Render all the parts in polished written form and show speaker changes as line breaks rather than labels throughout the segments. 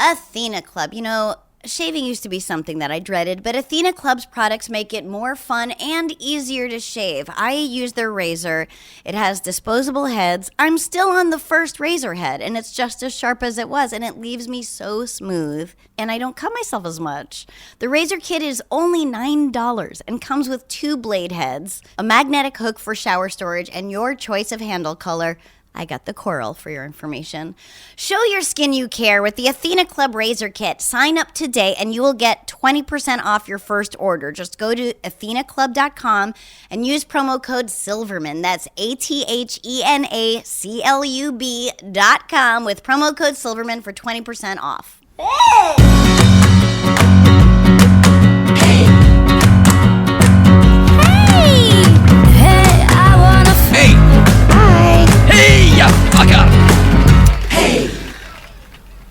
Athena Club. You know, shaving used to be something that I dreaded, but Athena Club's products make it more fun and easier to shave. I use their razor. It has disposable heads. I'm still on the first razor head, and it's just as sharp as it was, and it leaves me so smooth, and I don't cut myself as much. The razor kit is only $9 and comes with 2 blade heads, a magnetic hook for shower storage, and your choice of handle color. I got the coral for your information. Show your skin you care with the Athena Club Razor Kit. Sign up today and you will get 20% off your first order. Just go to athenaclub.com and use promo code Silverman. That's ATHENACLUB.com with promo code Silverman for 20% off. Hey!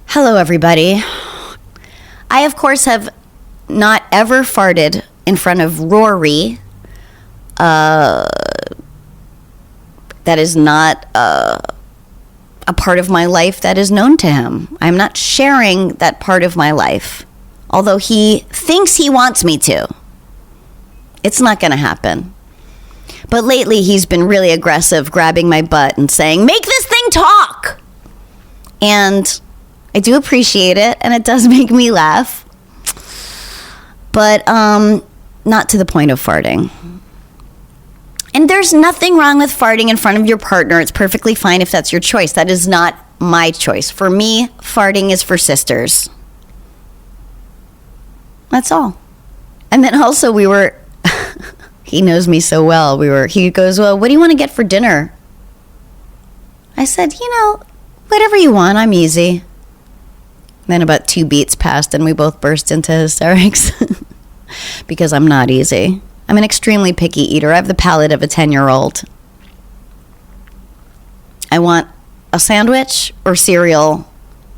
Hello, everybody. I, of course, have not ever farted in front of Rory. That is not a part of my life that is known to him. I'm not sharing that part of my life, although he thinks he wants me to. It's not going to happen. But lately, he's been really aggressive, grabbing my butt and saying, "Make this thing talk!" And I do appreciate it, and it does make me laugh. But not to the point of farting. And there's nothing wrong with farting in front of your partner. It's perfectly fine if that's your choice. That is not my choice. For me, farting is for sisters. That's all. And then also we were... He knows me so well. He goes, "Well, what do you want to get for dinner?" I said, whatever you want, I'm easy. Then about 2 beats passed and we both burst into hysterics because I'm not easy. I'm an extremely picky eater. I have the palate of a 10-year-old. I want a sandwich or cereal,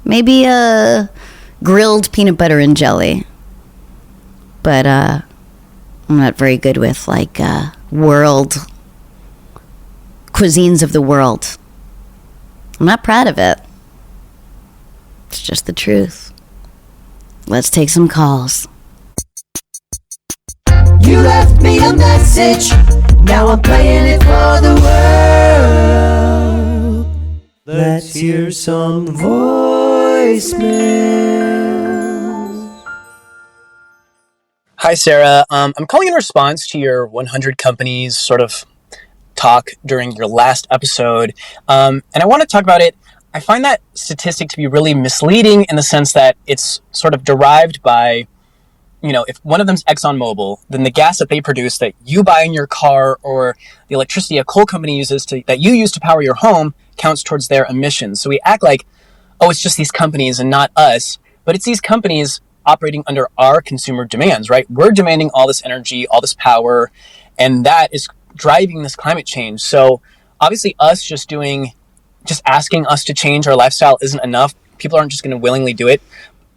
maybe a grilled peanut butter and jelly. But I'm not very good with world cuisines of the world. I'm not proud of it. It's just the truth. Let's take some calls.
You left me a message. Now I'm playing it for the world. Let's hear some voicemails.
Hi, Sarah. I'm calling in response to your 100 companies sort of talk during your last episode. And I want to talk about it. I find that statistic to be really misleading in the sense that it's sort of derived by, if one of them's ExxonMobil, then the gas that they produce that you buy in your car or the electricity a coal company uses that you use to power your home counts towards their emissions. So we act like, it's just these companies and not us, but it's these companies operating under our consumer demands, right? We're demanding all this energy, all this power, and that is driving this climate change. So obviously us just asking us to change our lifestyle isn't enough. People aren't just going to willingly do it.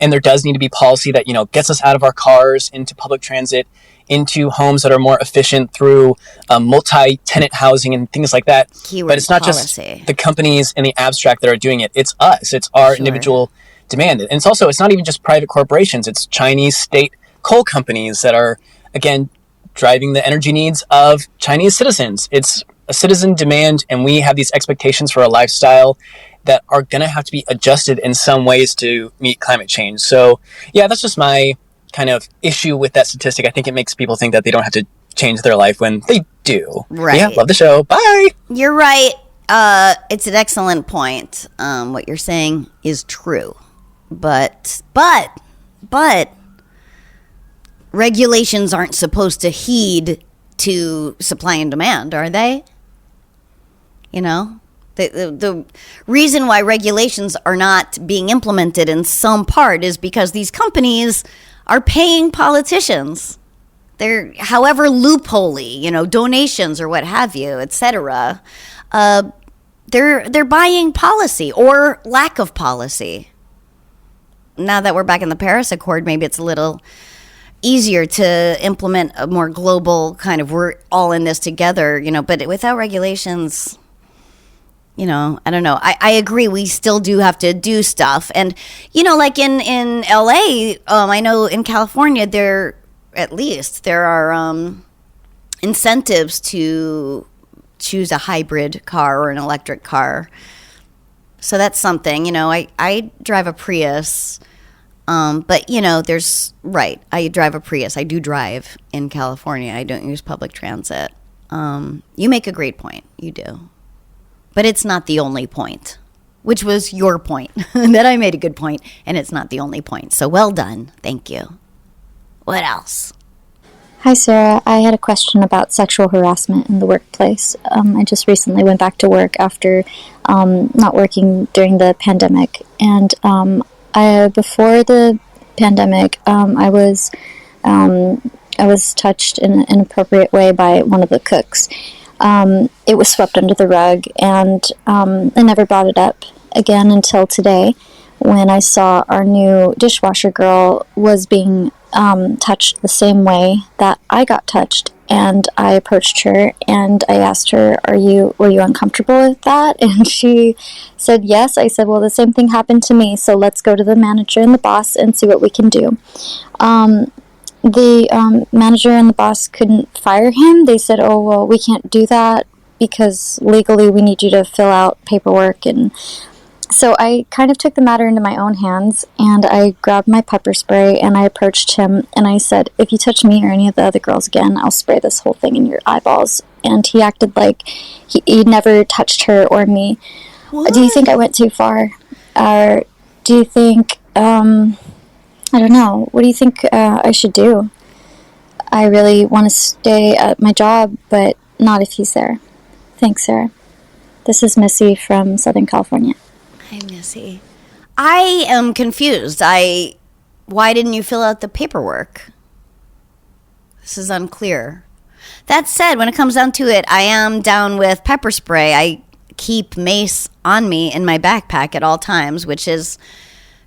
And there does need to be policy that, gets us out of our cars, into public transit, into homes that are more efficient through multi-tenant housing and things like that.
Keyword
but it's not
policy.
Just the companies in the abstract that are doing it. It's us. It's our individual demand. And it's not even just private corporations. It's Chinese state coal companies that are, again, driving the energy needs of Chinese citizens. It's a citizen demand, and we have these expectations for a lifestyle that are going to have to be adjusted in some ways to meet climate change. So, yeah, that's just my kind of issue with that statistic. I think it makes people think that they don't have to change their life when they do.
Right.
Yeah, love the show. Bye.
You're right. It's an excellent point. What you're saying is true. But regulations aren't supposed to heed to supply and demand, are they? The reason why regulations are not being implemented in some part is because these companies are paying politicians. They're, however loopholey, donations or what have you, etc. They're buying policy or lack of policy. Now that we're back in the Paris Accord, maybe it's a little easier to implement a more global kind of, we're all in this together, but without regulations, I don't know. I agree. We still do have to do stuff. And, like in LA, I know in California, there are incentives to choose a hybrid car or an electric car. So that's something, I drive a Prius. But, I drive a Prius. I do drive in California. I don't use public transit. You make a great point. You do. But it's not the only point, which was your point, that I made a good point, and it's not the only point. So well done. Thank you. What else?
Hi, Sarah. I had a question about sexual harassment in the workplace. I just recently went back to work after not working during the pandemic. And before the pandemic, I was touched in an inappropriate way by one of the cooks. It was swept under the rug, and I never brought it up again until today, when I saw our new dishwasher girl was being touched the same way that I got touched. And I approached her and I asked her, were you uncomfortable with that? And she said yes. I said, well, the same thing happened to me, so let's go to the manager and the boss and see what we can do. The manager and the boss couldn't fire him. They said, oh, well, we can't do that because legally we need you to fill out paperwork. And so I kind of took the matter into my own hands, and I grabbed my pepper spray and I approached him and I said, if you touch me or any of the other girls again, I'll spray this whole thing in your eyeballs. And he acted like he never touched her or me. What? Do you think I went too far? Or do you think, I don't know, what do you think I should do? I really want to stay at my job, but not if he's there. Thanks, Sarah. This is Missy from Southern California.
Hi, Missy. I am confused. Why didn't you fill out the paperwork? This is unclear. That said, when it comes down to it, I am down with pepper spray. I keep mace on me in my backpack at all times, which is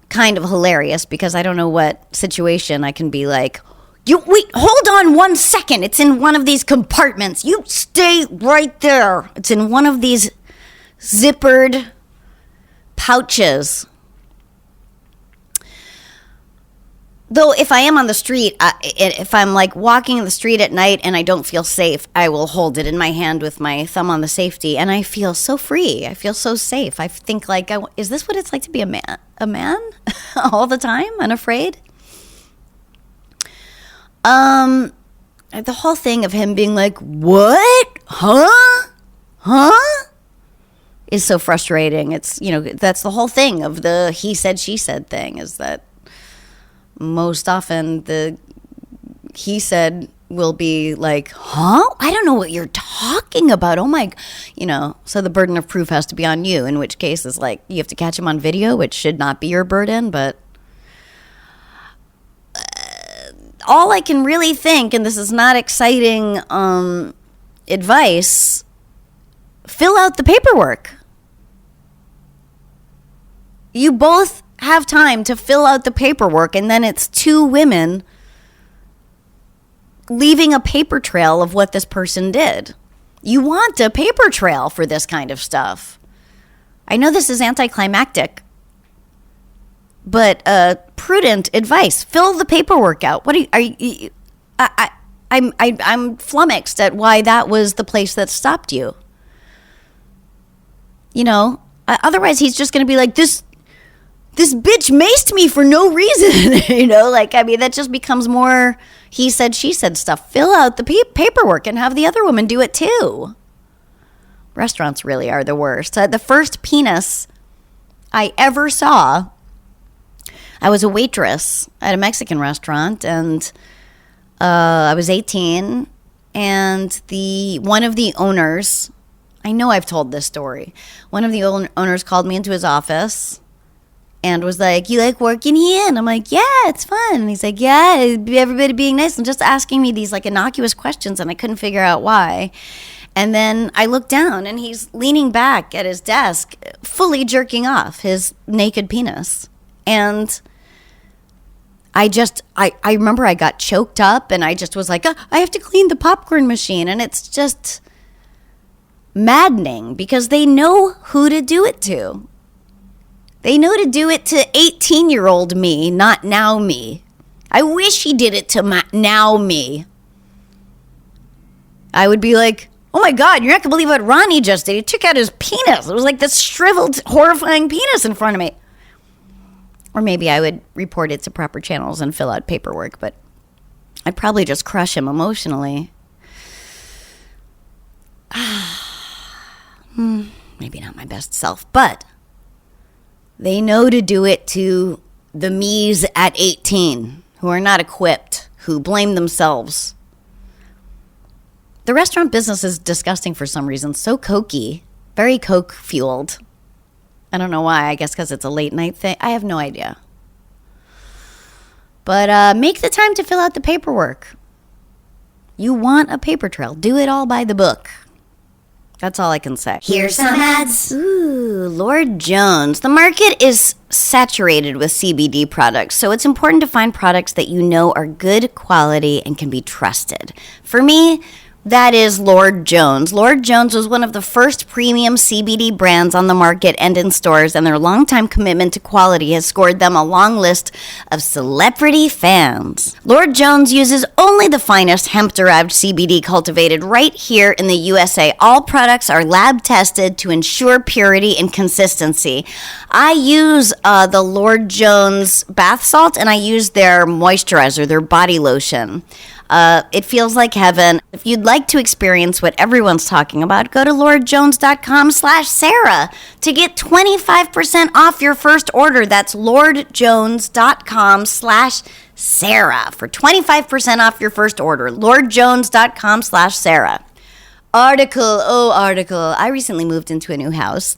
kind of hilarious because I don't know what situation I can be like, wait, hold on 1 second. It's in one of these compartments. You stay right there. It's in one of these zippered pouches. Though if I am on the street, if I'm like walking in the street at night and I don't feel safe, I will hold it in my hand with my thumb on the safety, and I feel so free. I feel so safe. I think like, is this what it's like to be a man all the time, unafraid? The whole thing of him being like, what? Huh? Is so frustrating. It's, that's the whole thing of the he said, she said thing, is that most often the he said will be like, huh? I don't know what you're talking about. Oh my, so the burden of proof has to be on you, in which case is like, you have to catch him on video, which should not be your burden, but all I can really think, and this is not exciting advice, fill out the paperwork. You both have time to fill out the paperwork, and then it's two women leaving a paper trail of what this person did. You want a paper trail for this kind of stuff. I know this is anticlimactic, but prudent advice. Fill the paperwork out. What are you I'm flummoxed at why that was the place that stopped you. Otherwise he's just going to be like, this bitch maced me for no reason. That just becomes more he said, she said stuff. Fill out the paperwork and have the other woman do it too. Restaurants really are the worst. The first penis I ever saw, I was a waitress at a Mexican restaurant, and I was 18, and one of the owners, I know I've told this story, one of the owners called me into his office and was like, you like working here? And I'm like, yeah, it's fun. And he's like, yeah, everybody being nice and just asking me these like innocuous questions, and I couldn't figure out why. And then I looked down and he's leaning back at his desk, fully jerking off his naked penis. And I remember I got choked up, and I just was like, I have to clean the popcorn machine. And it's just, maddening because they know who to do it to. They know to do it to 18-year-old me, not now me. I wish he did it to my now me. I would be like, oh my God, you're not going to believe what Ronnie just did. He took out his penis. It was like this shriveled, horrifying penis in front of me. Or maybe I would report it to proper channels and fill out paperwork, but I'd probably just crush him emotionally. Maybe not my best self, but they know to do it to the me's at 18 who are not equipped, who blame themselves. The restaurant business is disgusting for some reason. So cokey, very coke fueled. I don't know why. I guess because it's a late night thing. I have no idea. But make the time to fill out the paperwork. You want a paper trail. Do it all by the book. That's all I can say.
Here's some ads.
Ooh, Lord Jones. The market is saturated with CBD products, so it's important to find products that you know are good quality and can be trusted. For me, that is Lord Jones. Lord Jones was one of the first premium CBD brands on the market and in stores, and their longtime commitment to quality has scored them a long list of celebrity fans. Lord Jones uses only the finest hemp-derived CBD cultivated right here in the USA. All products are lab tested to ensure purity and consistency. I use the Lord Jones bath salt, and I use their moisturizer, their body lotion. It feels like heaven. If you'd like to experience what everyone's talking about, go to lordjones.com/Sarah to get 25% off your first order. That's lordjones.com/Sarah for 25% off your first order. lordjones.com/Sarah. Article. I recently moved into a new house,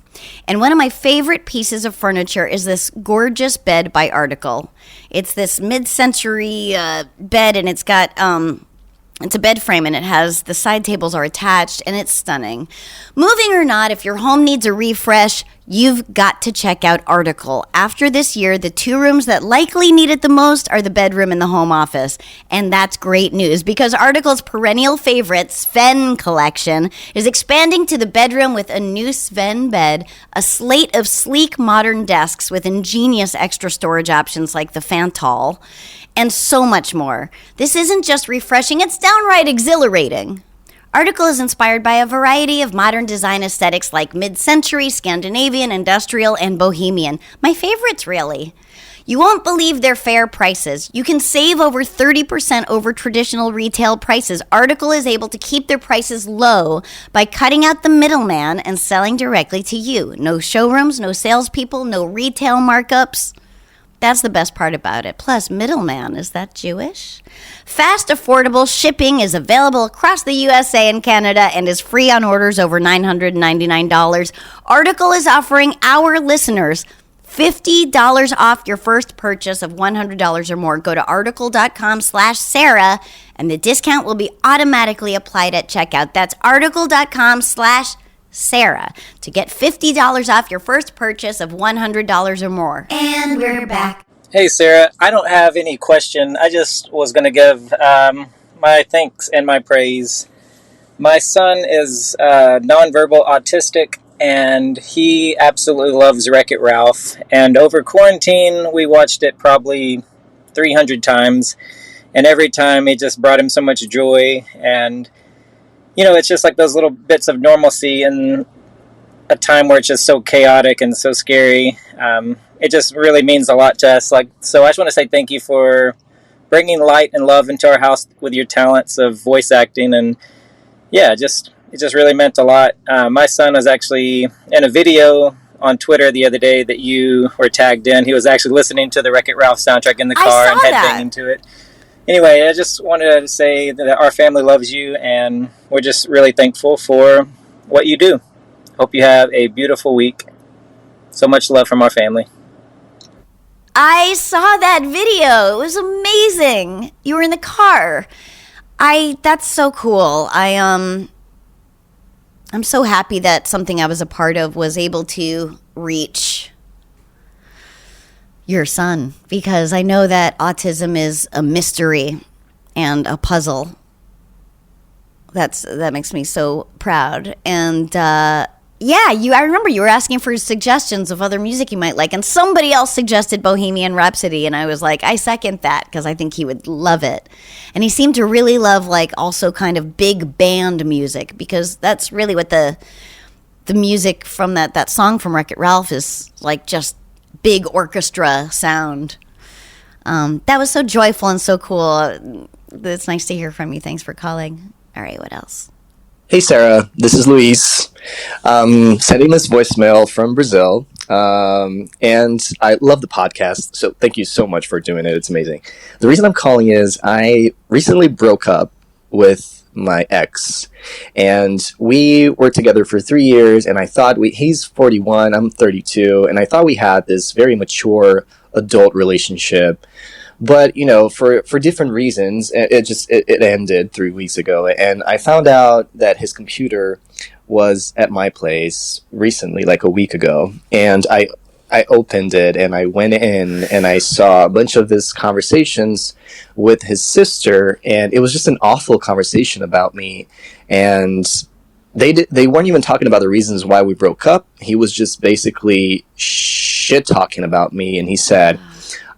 and one of my favorite pieces of furniture is this gorgeous bed by Article. It's this mid-century bed, and it's got it's a bed frame, and it has the side tables are attached, and it's stunning. Moving or not, if your home needs a refresh, you've got to check out Article. After this year, the two rooms that likely need it the most are the bedroom and the home office. And that's great news because Article's perennial favorite, Sven collection, is expanding to the bedroom with a new Sven bed, a slate of sleek modern desks with ingenious extra storage options like the Fantal, and so much more. This isn't just refreshing, it's downright exhilarating. Article is inspired by a variety of modern design aesthetics like mid-century, Scandinavian, industrial, and bohemian. My favorites, really. You won't believe their fair prices. You can save over 30% over traditional retail prices. Article is able to keep their prices low by cutting out the middleman and selling directly to you. No showrooms, no salespeople, no retail markups. That's the best part about it. Plus, middleman, is that Jewish? Fast, affordable shipping is available across the USA and Canada and is free on orders over $999. Article is offering our listeners $50 off your first purchase of $100 or more. Go to article.com/Sarah and the discount will be automatically applied at checkout. That's article.com/Sarah to get $50 off your first purchase of $100 or more.
And we're back.
Hey, Sarah, I don't have any question. I just was going to give my thanks and my praise. My son is nonverbal autistic, and he absolutely loves Wreck-It Ralph. And over quarantine, we watched it probably 300 times, and every time it just brought him so much joy. And, you know, it's just like those little bits of normalcy in a time where it's just so chaotic and so scary. It just really means a lot to us. So I just want to say thank you for bringing light and love into our house with your talents of voice acting. And yeah, it just really meant a lot. My son was actually in a video on Twitter the other day that you were tagged in. He was actually listening to the Wreck-It Ralph soundtrack in the car and headbanging to it. Anyway, I just wanted to say that our family loves you, and we're just really thankful for what you do. Hope you have a beautiful week. So much love from our family.
I saw that video. It was amazing. You were in the car. That's so cool. I'm so happy that something I was a part of was able to reach your son, because I know that autism is a mystery and a puzzle That makes me so proud. And I remember you were asking for suggestions of other music you might like, and somebody else suggested Bohemian Rhapsody, and I was like, I second that because I think he would love it. And he seemed to really love like also kind of big band music, because that's really what the music from that song from Wreck-It Ralph is like, just big orchestra sound. That was so joyful and so cool. It's nice to hear from you. Thanks for calling. All right, what else?
Hey, Sarah. This is Luis. Sending this voicemail from Brazil. And I love the podcast, so thank you so much for doing it. It's amazing. The reason I'm calling is I recently broke up with my ex, and we were together for 3 years, and I thought he's 41, I'm 32, and I thought we had this very mature adult relationship. But, for different reasons, it ended 3 weeks ago. And I found out that his computer was at my place recently, like a week ago. And I opened it and I went in and I saw a bunch of his conversations with his sister. And it was just an awful conversation about me. And they weren't even talking about the reasons why we broke up. He was just basically shit talking about me. And he said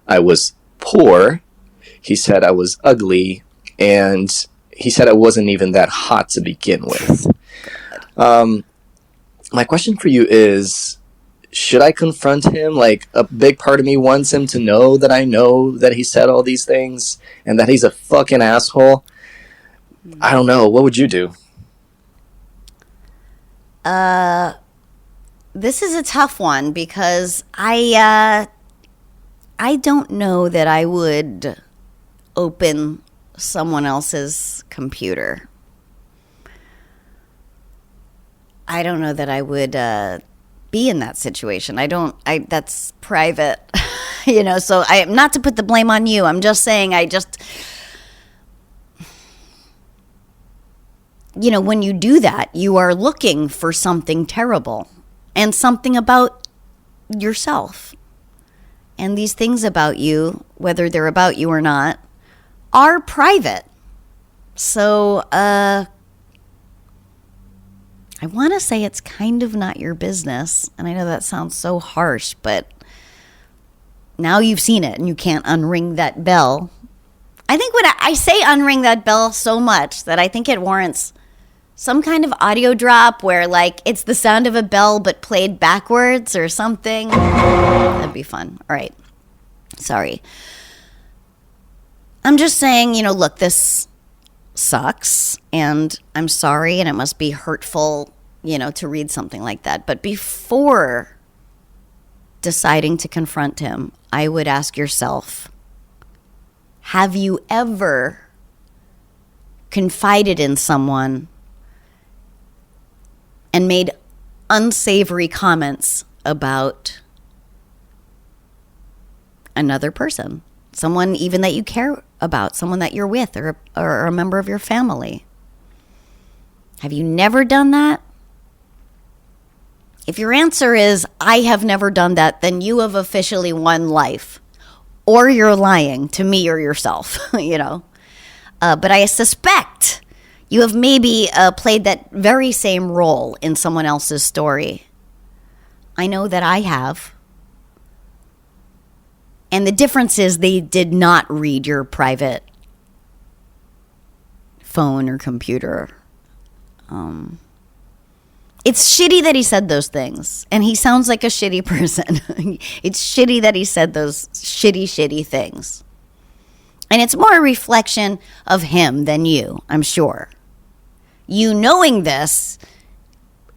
I was poor, he said I was ugly, and he said I wasn't even that hot to begin with. My question for you is, should I confront him? Like, a big part of me wants him to know that he said all these things and that he's a fucking asshole. I don't know. What would you do?
This is a tough one because I don't know that I would open someone else's computer. I don't know that I would be in that situation. That's private, so not to put the blame on you. I'm just saying when you do that, you are looking for something terrible and something about yourself. And these things about you, whether they're about you or not, are private. So I want to say it's kind of not your business. And I know that sounds so harsh, but now you've seen it and you can't unring that bell. I think when I say unring that bell so much that I think it warrants some kind of audio drop where, like, it's the sound of a bell but played backwards or something. That'd be fun. All right. Sorry. I'm just saying, look, this sucks, and I'm sorry, and it must be hurtful, to read something like that. But before deciding to confront him, I would ask yourself, have you ever confided in someone and made unsavory comments about another person, someone even that you care about, someone that you're with, or a member of your family? Have you never done that? If your answer is, I have never done that, then you have officially won life. Or you're lying to me or yourself, But I suspect you have maybe played that very same role in someone else's story. I know that I have. And the difference is they did not read your private phone or computer. It's shitty that he said those things. And he sounds like a shitty person. It's shitty that he said those shitty things. And it's more a reflection of him than you, I'm sure. You knowing this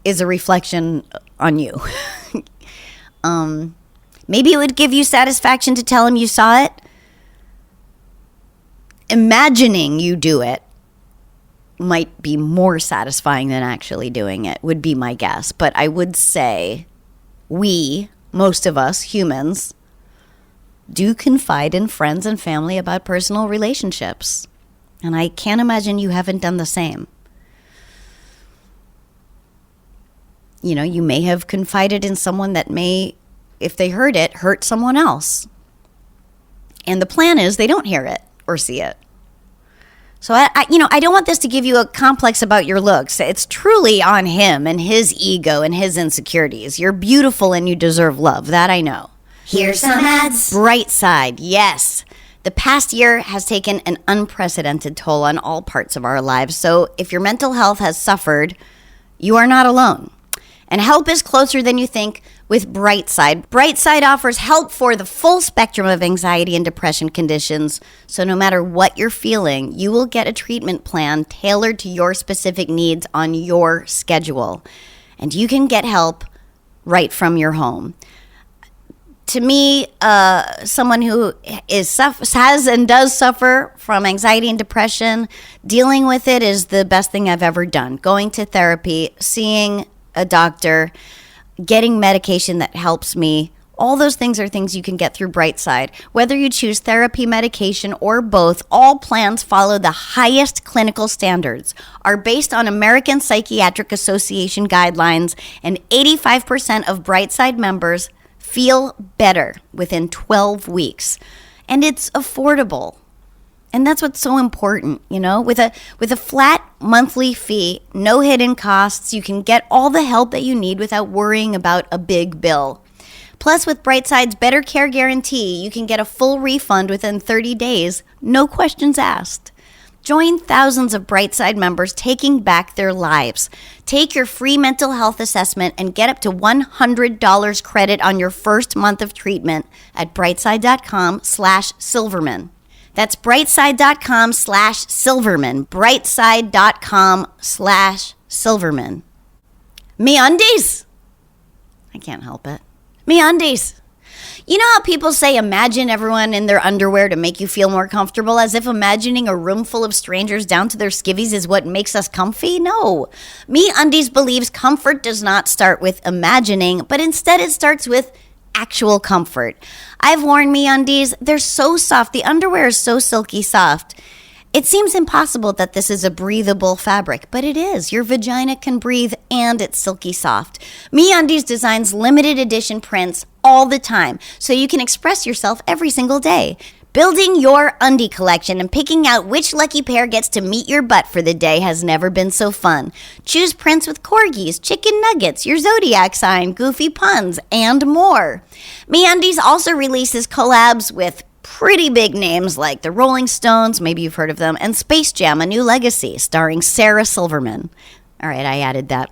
is a reflection on you. Maybe it would give you satisfaction to tell him you saw it. Imagining you do it might be more satisfying than actually doing it, would be my guess. But I would say most of us humans, do confide in friends and family about personal relationships. And I can't imagine you haven't done the same. You may have confided in someone that may, if they heard it, hurt someone else. And the plan is they don't hear it or see it. So I don't want this to give you a complex about your looks. It's truly on him and his ego and his insecurities. You're beautiful and you deserve love. That I know.
Here's some ads.
Bright side, yes. The past year has taken an unprecedented toll on all parts of our lives. So if your mental health has suffered, you are not alone. And help is closer than you think with Brightside. Brightside offers help for the full spectrum of anxiety and depression conditions. So no matter what you're feeling, you will get a treatment plan tailored to your specific needs on your schedule. And you can get help right from your home. To me, someone who has and does suffer from anxiety and depression, dealing with it is the best thing I've ever done. Going to therapy, seeing a doctor, getting medication that helps me, all those things are things you can get through Brightside. Whether you choose therapy, medication, or both, all plans follow the highest clinical standards, are based on American Psychiatric Association guidelines, and 85% of Brightside members feel better within 12 weeks. And it's affordable. And that's what's so important, with a flat monthly fee, no hidden costs, you can get all the help that you need without worrying about a big bill. Plus, with Brightside's Better Care Guarantee, you can get a full refund within 30 days, no questions asked. Join thousands of Brightside members taking back their lives. Take your free mental health assessment and get up to $100 credit on your first month of treatment at brightside.com/Silverman. That's brightside.com/Silverman. Brightside.com/Silverman. MeUndies. I can't help it. MeUndies. You know how people say imagine everyone in their underwear to make you feel more comfortable, as if imagining a room full of strangers down to their skivvies is what makes us comfy? No. MeUndies believes comfort does not start with imagining, but instead it starts with actual comfort. I've worn MeUndies. They're so soft. The underwear is so silky soft. It seems impossible that this is a breathable fabric, but it is. Your vagina can breathe and it's silky soft. MeUndies designs limited edition prints all the time, so you can express yourself every single day. Building your undie collection and picking out which lucky pair gets to meet your butt for the day has never been so fun. Choose prints with corgis, chicken nuggets, your zodiac sign, goofy puns, and more. MeUndies also releases collabs with pretty big names like the Rolling Stones, maybe you've heard of them, and Space Jam: A New Legacy, starring Sarah Silverman. All right, I added that.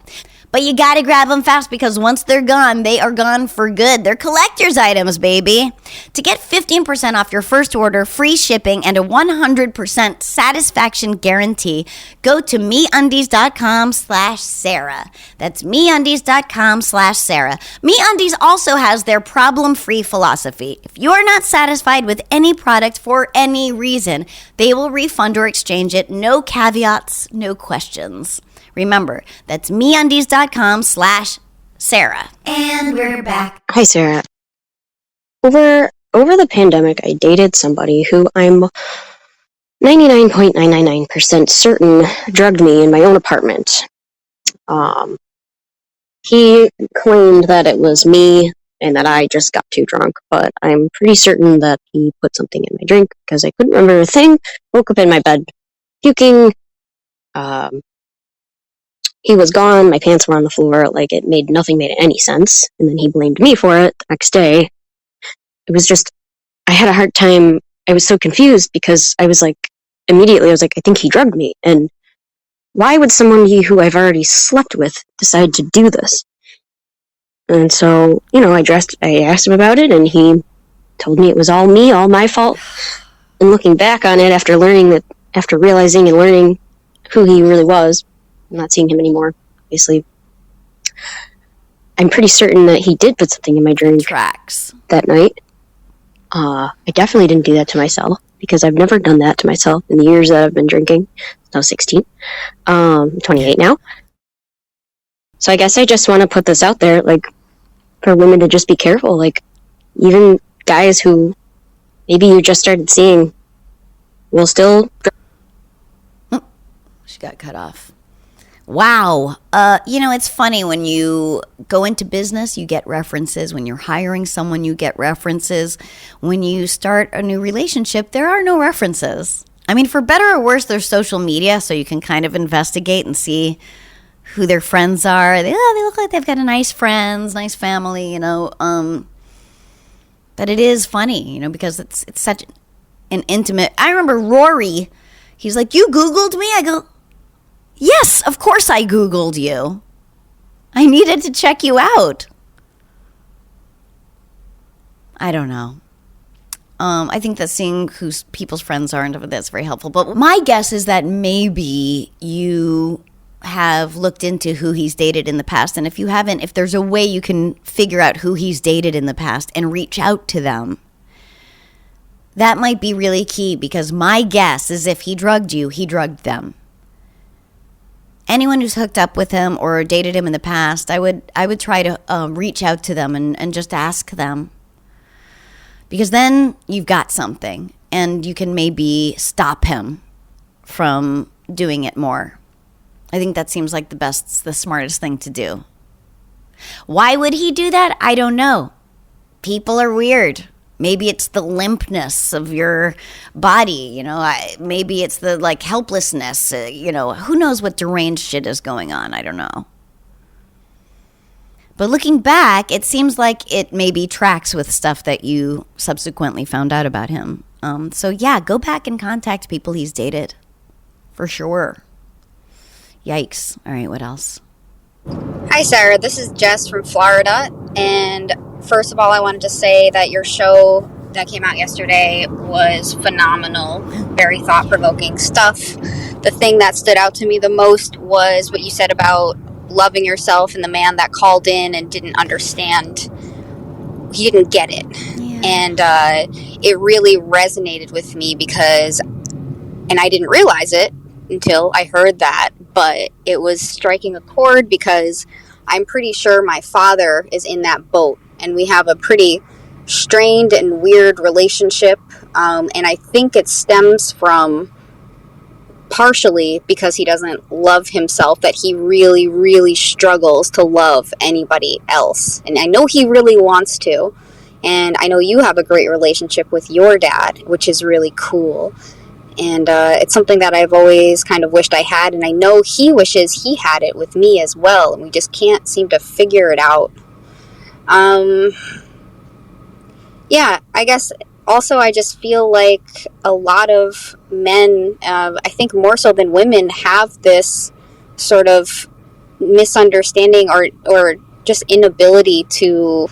But you gotta grab them fast because once they're gone, they are gone for good. They're collector's items, baby. To get 15% off your first order, free shipping, and a 100% satisfaction guarantee, go to MeUndies.com/Sarah. That's MeUndies.com/Sarah. MeUndies also has their problem-free philosophy. If you're not satisfied with any product for any reason, they will refund or exchange it. No caveats, no questions. Remember, that's MeUndies.com/Sarah.
And we're back.
Hi, Sarah. Over the pandemic, I dated somebody who I'm 99.999% certain drugged me in my own apartment. He claimed that it was me and that I just got too drunk, but I'm pretty certain that he put something in my drink because I couldn't remember a thing. Woke up in my bed puking. He was gone, my pants were on the floor, nothing made any sense, and then he blamed me for it the next day. It was just, I had a hard time, I was so confused because I was immediately, I think he drugged me, and why would someone who I've already slept with decide to do this? And so, I asked him about it, and he told me it was all me, all my fault, and looking back on it after realizing and learning who he really was, I'm not seeing him anymore, obviously. I'm pretty certain that he did put something in my drink that night. I definitely didn't do that to myself, because I've never done that to myself in the years that I've been drinking. I was 16. 28 now. So I guess I just want to put this out there, for women to just be careful. Even guys who maybe you just started seeing will still...
She got cut off. Wow. It's funny when you go into business, you get references. When you're hiring someone, you get references. When you start a new relationship, there are no references. I mean, for better or worse, there's social media, so you can kind of investigate and see who their friends are. They look like they've got a nice friends, nice family, you know. But it is funny, you know, because it's such an intimate. I remember Rory. He's like, "You Googled me?" I go, "Yes, of course I Googled you. I needed to check you out." I don't know. I think that seeing who people's friends are and that's very helpful. But my guess is that maybe you have looked into who he's dated in the past. And if you haven't, if there's a way you can figure out who he's dated in the past and reach out to them, that might be really key, because my guess is if he drugged you, he drugged them. Anyone who's hooked up with him or dated him in the past, I would try to reach out to them and just ask them. Because then you've got something, and you can maybe stop him from doing it more. I think that seems like the smartest thing to do. Why would he do that? I don't know. People are weird. Maybe it's the limpness of your body, you know. Maybe it's the helplessness, you know. Who knows what deranged shit is going on? I don't know. But looking back, it seems like it maybe tracks with stuff that you subsequently found out about him. So yeah, go back and contact people he's dated. For sure. Yikes. All right, what else?
Hi, Sarah. This is Jess from Florida. And first of all, I wanted to say that your show that came out yesterday was phenomenal. Very thought-provoking stuff. The thing that stood out to me the most was what you said about loving yourself, and the man that called in and didn't understand. He didn't get it. Yeah. And it really resonated with me because, and I didn't realize it until I heard that, but it was striking a chord because I'm pretty sure my father is in that boat, and we have a pretty strained and weird relationship, and I think it stems from partially because he doesn't love himself, that he really, really struggles to love anybody else. And I know he really wants to. And I know you have a great relationship with your dad, which is really cool. And it's something that I've always kind of wished I had. And I know he wishes he had it with me as well. And we just can't seem to figure it out. Yeah, I guess also I just feel like a lot of men, I think more so than women, have this sort of misunderstanding or just inability to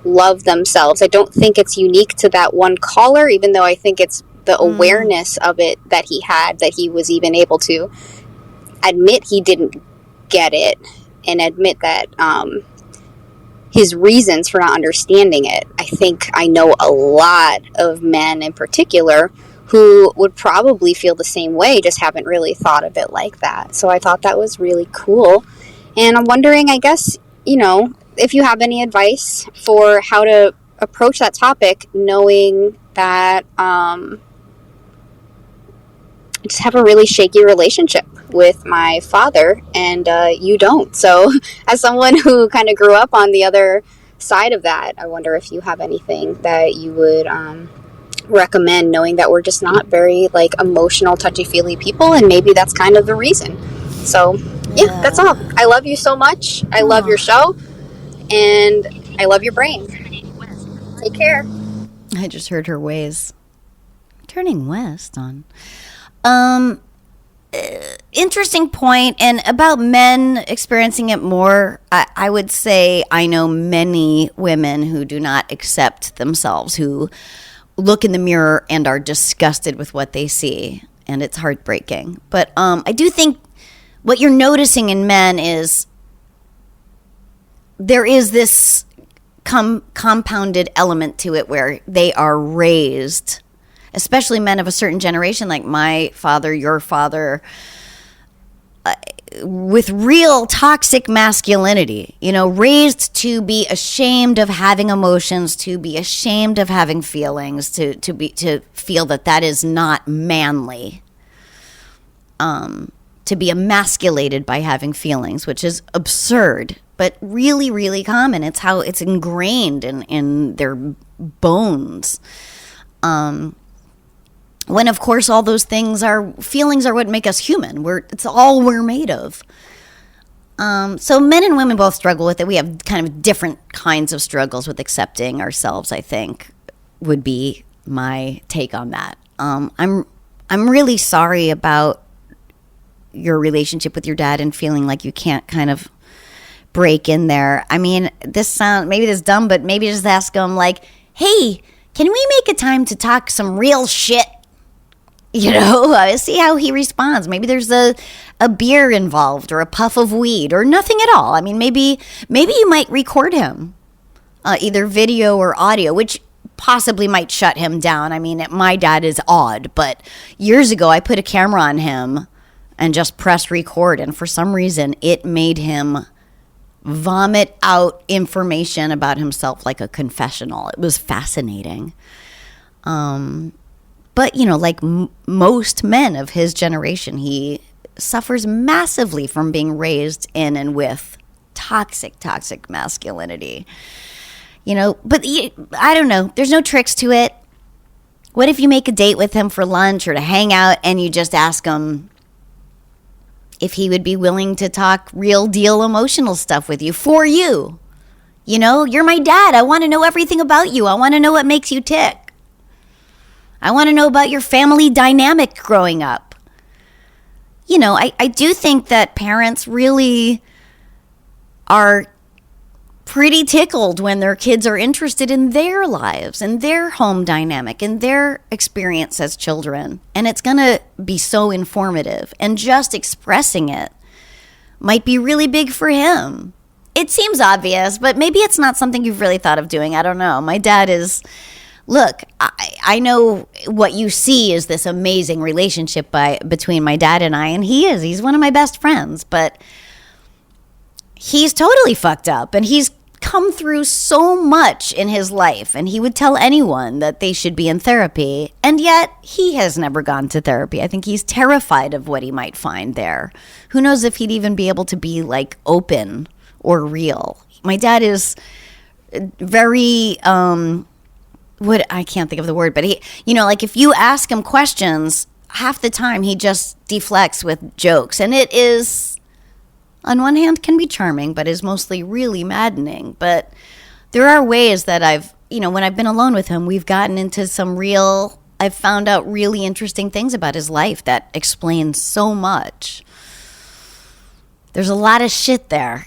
love themselves. I don't think it's unique to that one caller, even though I think it's the awareness of it that he had, that he was even able to admit he didn't get it and admit that his reasons for not understanding it. I think I know a lot of men in particular who would probably feel the same way, just haven't really thought of it like that. So I thought that was really cool. And I'm wondering, I guess, you know, if you have any advice for how to approach that topic, knowing that I just have a really shaky relationship with my father, and you don't. So as someone who kind of grew up on the other side of that, I wonder if you have anything that you would recommend, knowing that we're just not very emotional, touchy-feely people, and maybe that's kind of the reason. So yeah, that's all. I love you so much. I love your show, and I love your brain. Take care.
I just heard her ways turning west on. Interesting point. And about men experiencing it more, I would say I know many women who do not accept themselves, who look in the mirror and are disgusted with what they see, and it's heartbreaking. But I do think what you're noticing in men is there is this compounded element to it where they are raised, especially men of a certain generation, like my father, your father, with real toxic masculinity, you know, raised to be ashamed of having emotions, to be ashamed of having feelings, to feel that is not manly, to be emasculated by having feelings, which is absurd, but really, really common. It's how it's ingrained in their bones. when of course all those feelings are what make us human. It's all we're made of. So men and women both struggle with it. We have kind of different kinds of struggles with accepting ourselves, I think, would be my take on that. I'm really sorry about your relationship with your dad and feeling like you can't kind of break in there. I mean, maybe this is dumb, but maybe just ask him like, hey, can we make a time to talk some real shit? See how he responds. Maybe there's a beer involved or a puff of weed or nothing at all. I mean, maybe you might record him, either video or audio, which possibly might shut him down. I mean, my dad is odd, but years ago I put a camera on him and just pressed record, and for some reason it made him vomit out information about himself like a confessional. It was fascinating. But, like most men of his generation, he suffers massively from being raised in and with toxic masculinity. But I don't know. There's no tricks to it. What if you make a date with him for lunch or to hang out and you just ask him if he would be willing to talk real deal emotional stuff with you for you? You're my dad. I want to know everything about you. I want to know what makes you tick. I want to know about your family dynamic growing up. I do think that parents really are pretty tickled when their kids are interested in their lives and their home dynamic and their experience as children. And it's going to be so informative. And just expressing it might be really big for him. It seems obvious, but maybe it's not something you've really thought of doing. I don't know. My dad is... Look, I know what you see is this amazing relationship between my dad and I, and he's one of my best friends, but he's totally fucked up, and he's come through so much in his life, and he would tell anyone that they should be in therapy, and yet he has never gone to therapy. I think he's terrified of what he might find there. Who knows if he'd even be able to be, like, open or real. My dad is very... I can't think of the word, but he, if you ask him questions, half the time he just deflects with jokes. And it is, on one hand, can be charming, but is mostly really maddening. But there are ways that when I've been alone with him, we've gotten into I've found out really interesting things about his life that explain so much. There's a lot of shit there,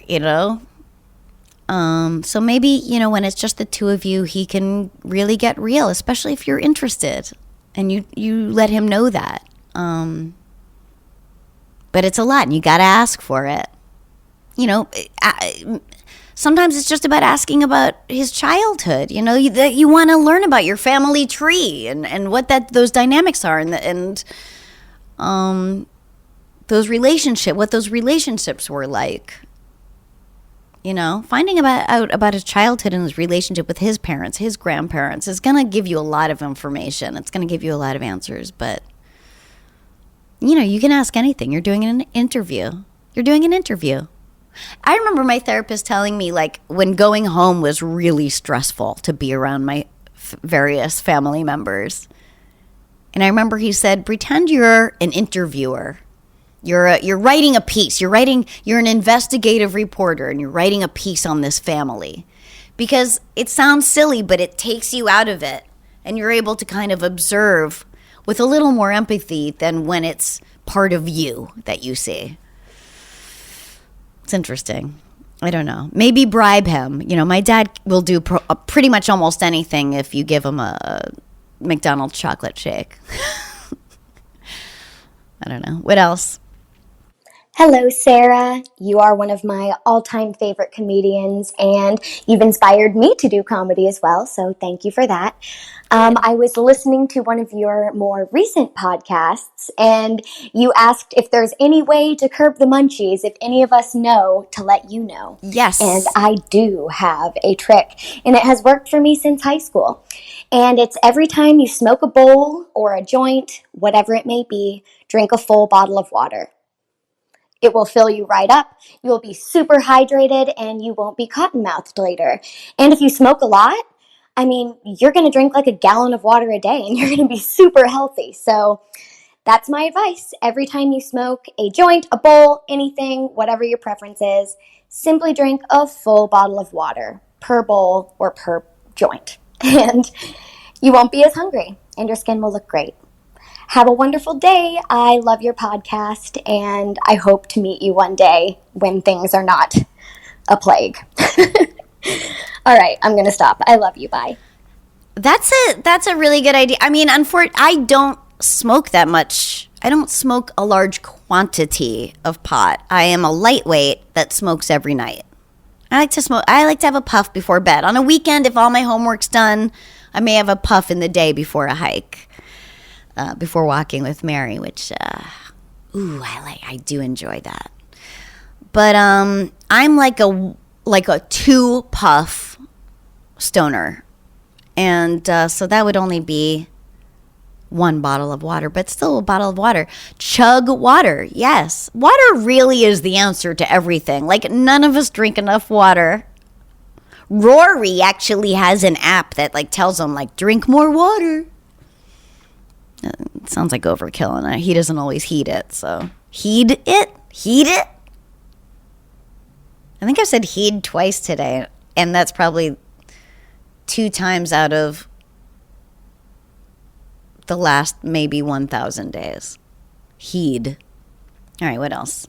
So maybe, when it's just the two of you, he can really get real, especially if you're interested and you let him know that. But it's a lot and you got to ask for it. Sometimes it's just about asking about his childhood, that you want to learn about your family tree and what those dynamics are and what those relationships were like. Finding out about his childhood and his relationship with his parents, his grandparents, is going to give you a lot of information. It's going to give you a lot of answers. But, you can ask anything. You're doing an interview. I remember my therapist telling me, like, when going home was really stressful to be around my various family members. And I remember he said, pretend you're an interviewer. You're writing a piece. You're an investigative reporter, and you're writing a piece on this family. Because it sounds silly, but it takes you out of it. And you're able to kind of observe with a little more empathy than when it's part of you that you see. It's interesting. I don't know. Maybe bribe him. My dad will do pretty much almost anything if you give him a McDonald's chocolate shake. I don't know. What else?
Hello, Sarah. You are one of my all-time favorite comedians, and you've inspired me to do comedy as well, so thank you for that. I was listening to one of your more recent podcasts, and you asked if there's any way to curb the munchies, if any of us know, to let you know.
Yes.
And I do have a trick, and it has worked for me since high school. And it's every time you smoke a bowl or a joint, whatever it may be, drink a full bottle of water. It will fill you right up. You will be super hydrated and you won't be cotton-mouthed later. And if you smoke a lot, I mean, you're going to drink like a gallon of water a day and you're going to be super healthy. So that's my advice. Every time you smoke a joint, a bowl, anything, whatever your preference is, simply drink a full bottle of water per bowl or per joint. And you won't be as hungry and your skin will look great. Have a wonderful day. I love your podcast and I hope to meet you one day when things are not a plague. All right, I'm going to stop. I love you. Bye.
That's a really good idea. I mean, I don't smoke that much. I don't smoke a large quantity of pot. I am a lightweight that smokes every night. I like to smoke. I like to have a puff before bed. On a weekend, if all my homework's done, I may have a puff in the day before a hike, before walking with Mary, which, I do enjoy that. But I'm like a 2-puff stoner. And so that would only be 1 bottle of water, but still a bottle of water. Chug water, yes. Water really is the answer to everything. Like, none of us drink enough water. Rory actually has an app that, like, tells him, like, drink more water. It sounds like overkill, and he doesn't always heed it, so. Heed it? I think I've said heed twice today, and that's probably 2 times out of the last maybe 1,000 days. Heed. All right, what else?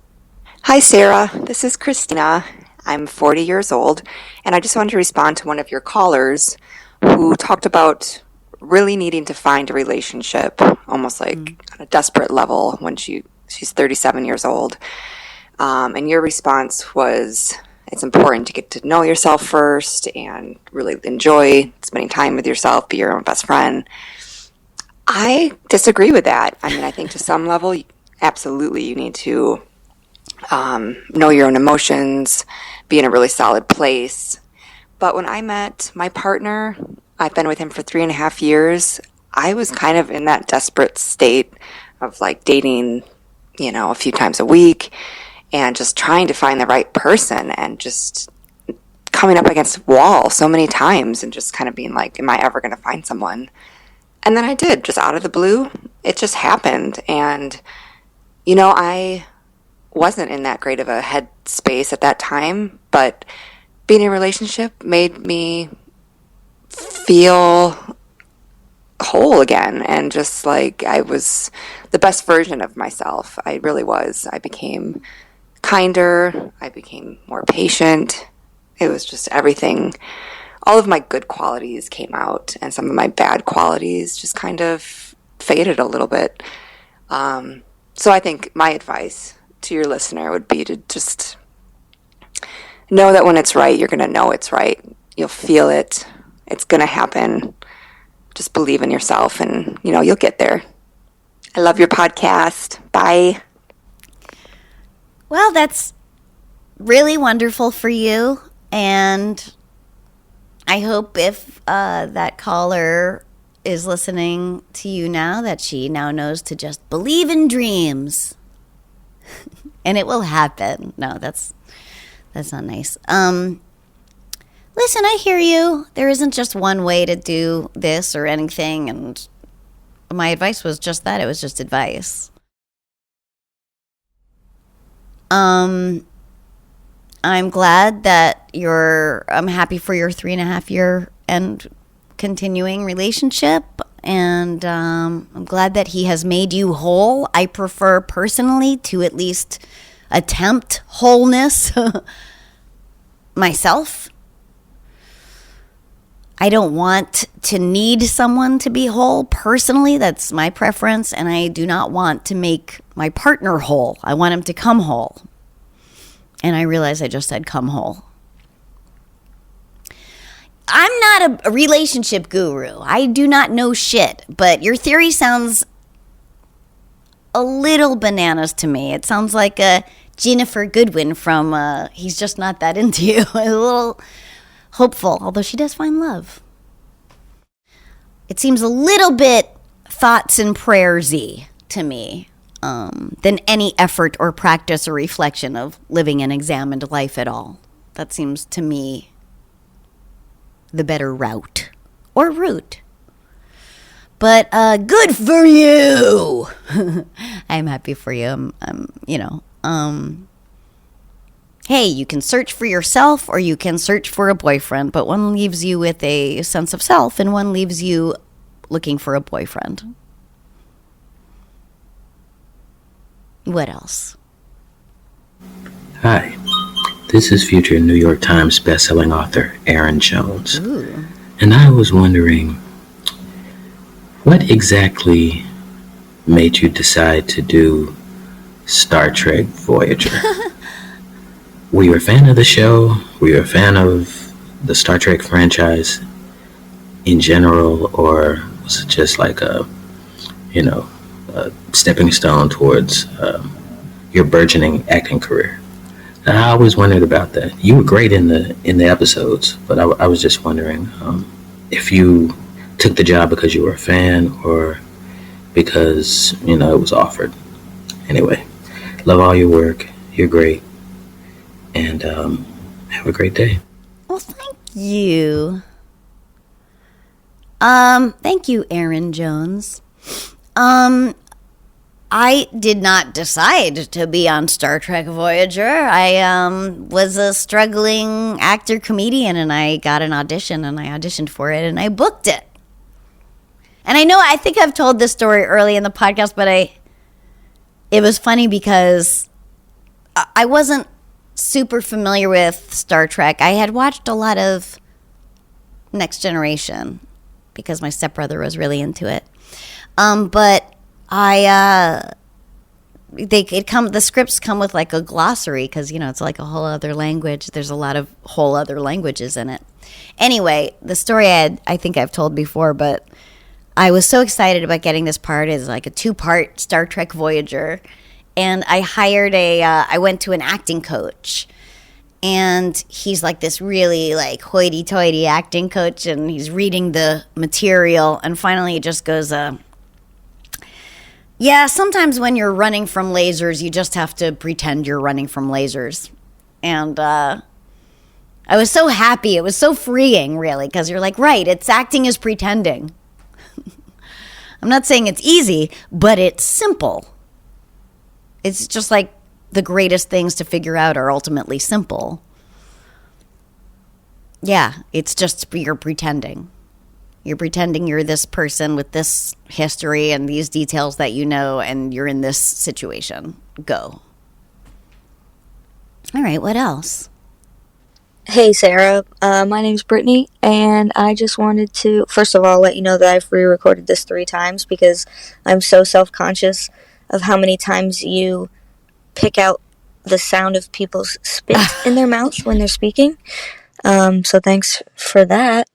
Hi, Sarah. This is Christina. I'm 40 years old, and I just wanted to respond to one of your callers who talked about really needing to find a relationship, almost like on a desperate level when she's 37 years old. And your response was, it's important to get to know yourself first and really enjoy spending time with yourself, be your own best friend. I disagree with that. I mean, I think to some level, absolutely, you need to know your own emotions, be in a really solid place. But when I met my partner, I've been with him for 3.5 years, I was kind of in that desperate state of like dating, a few times a week and just trying to find the right person and just coming up against a wall so many times and just kind of being like, am I ever going to find someone? And then I did, just out of the blue. It just happened. And, I wasn't in that great of a headspace at that time, but being in a relationship made me feel whole again. And just like I was the best version of myself. I really was. I became kinder. I became more patient. It was just everything. All of my good qualities came out, and some of my bad qualities just kind of faded a little bit. So I think my advice to your listener would be to just know that when it's right, you're going to know it's right. You'll feel it. It's going to happen. Just believe in yourself, and, you'll get there. I love your podcast. Bye.
Well, that's really wonderful for you, and I hope if that caller is listening to you now, that she now knows to just believe in dreams. And it will happen. No, that's not nice. Listen, I hear you. There isn't just one way to do this or anything, and my advice was just that. It was just advice. I'm glad that I'm happy for your 3.5 year and continuing relationship. And I'm glad that he has made you whole. I prefer personally to at least attempt wholeness myself. I don't want to need someone to be whole personally. That's my preference. And I do not want to make my partner whole. I want him to come whole. And I realize I just said come whole. I'm not a relationship guru. I do not know shit. But your theory sounds a little bananas to me. It sounds like a Jennifer Goodwin from He's Just Not That Into You. A little hopeful, although she does find love. It seems a little bit thoughts and prayers-y to me than any effort or practice or reflection of living an examined life at all. That seems to me the better route. or root. But good for you. I'm happy for you. Hey, you can search for yourself or you can search for a boyfriend, but one leaves you with a sense of self and one leaves you looking for a boyfriend. What else?
Hi, this is future New York Times bestselling author Aaron Jones.
Ooh.
And I was wondering, what exactly made you decide to do Star Trek Voyager? Were you a fan of the show? Were you a fan of the Star Trek franchise in general? Or was it just like a stepping stone towards your burgeoning acting career? I always wondered about that. You were great in the episodes, but I was just wondering if you took the job because you were a fan or because it was offered. Anyway, love all your work. You're great, and have a great day.
Well, thank you. Thank you, Aaron Jones. I did not decide to be on Star Trek Voyager. I was a struggling actor-comedian, and I got an audition, and I auditioned for it, and I booked it. And I think I've told this story early in the podcast, but it was funny because I wasn't super familiar with Star Trek. I had watched a lot of Next Generation because my stepbrother was really into it. But the scripts come with like a glossary because it's like a whole other language. There's a lot of whole other languages in it. Anyway, the story I think I've told before, but I was so excited about getting this part. It's like a 2-part Star Trek Voyager, and I went to an acting coach, and he's like this really like hoity-toity acting coach, and he's reading the material, and finally it just goes, yeah, sometimes when you're running from lasers, you just have to pretend you're running from lasers. And I was so happy. It was so freeing, really, because you're like, right, acting is pretending. I'm not saying it's easy, but it's simple. It's just like the greatest things to figure out are ultimately simple. Yeah, it's just you're pretending. You're pretending you're this person with this history and these details that you know, and you're in this situation. Go. All right, what else?
Hey, Sarah. My name's Brittany, and I just wanted to, first of all, let you know that I've re-recorded this 3 times because I'm so self-conscious of how many times you pick out the sound of people's spit in their mouth when they're speaking. So thanks for that.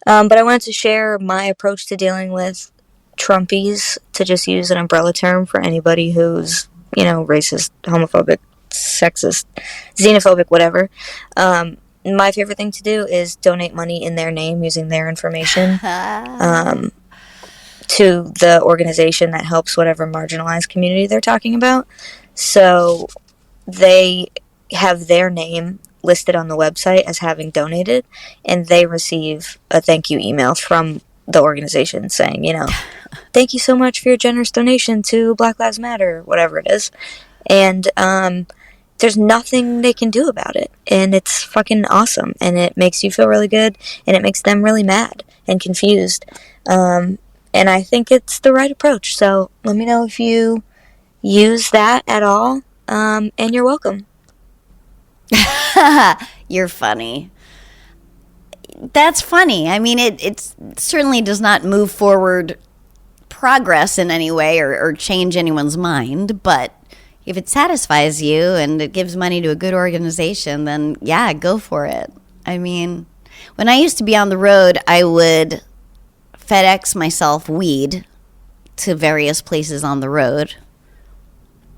But I wanted to share my approach to dealing with Trumpies, to just use an umbrella term for anybody who's, racist, homophobic, sexist, xenophobic, whatever. My favorite thing to do is donate money in their name using their information to the organization that helps whatever marginalized community they're talking about. So they have their name listed on the website as having donated, and they receive a thank you email from the organization saying, thank you so much for your generous donation to Black Lives Matter, whatever it is. And there's nothing they can do about it, and it's fucking awesome, and it makes you feel really good, and it makes them really mad and confused, and I think it's the right approach. So let me know if you use that at all, and you're welcome.
You're funny. That's funny. I mean, it certainly does not move forward progress in any way or change anyone's mind, but if it satisfies you and it gives money to a good organization, then yeah, go for it. I mean, when I used to be on the road, I would FedEx myself weed to various places on the road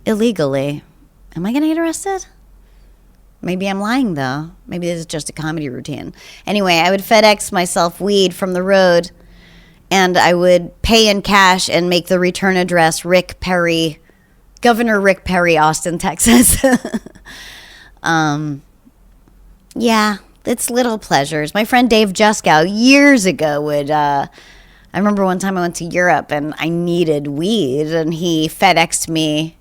illegally. Am I going to get arrested? Maybe I'm lying, though. Maybe this is just a comedy routine. Anyway, I would FedEx myself weed from the road, and I would pay in cash and make the return address Governor Rick Perry, Austin, Texas. Yeah, it's little pleasures. My friend Dave Juskow years ago would. I remember one time I went to Europe and I needed weed, and he FedExed me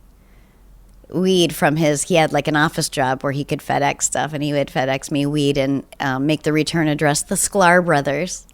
weed from he had like an office job where he could FedEx stuff, and he would FedEx me weed and make the return address the Sklar Brothers.